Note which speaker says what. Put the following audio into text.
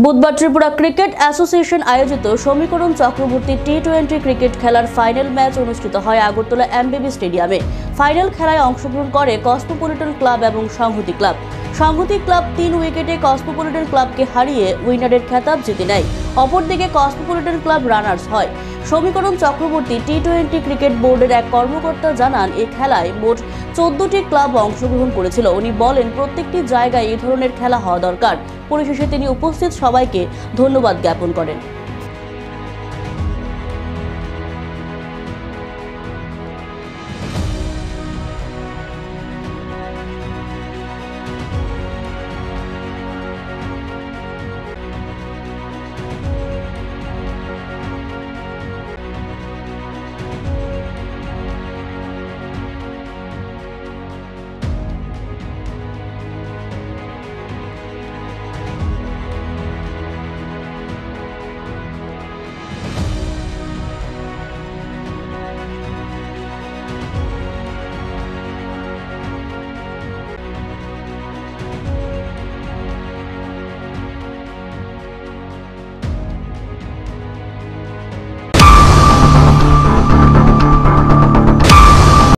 Speaker 1: বুধবার Tripura cricket association আয়োজিত সমীকরণ চক্রবর্তী টি-20 ক্রিকেট খেলার ফাইনাল ম্যাচ অনুষ্ঠিত হয় আগরতলা এমবিবি স্টেডিয়ামে। ফাইনাল খেলায় অংশগ্রহণ করে কসমোপলিটন ক্লাব এবং সংহতি ক্লাব। সংহতি ক্লাব 3 উইকেটে কসমোপলিটন ক্লাবকে হারিয়ে উইনারের খেতাব জিতে নেয়। অপরদিকে কসমোপলিটন ক্লাব রানার্স হয়। সমীকরণ চক্রবর্তী টি-20 ক্রিকেট বোর্ডের এক কর্মকর্তা জানান, এই খেলায় মোট 14টি ক্লাব অংশগ্রহণ করেছিল। উনি বলেন, প্রত্যেকটি জায়গায় এই ধরনের খেলা হওয়া দরকার। পরিশেষে তিনি উপস্থিত সবাইকে ধন্যবাদ জ্ঞাপন করেন।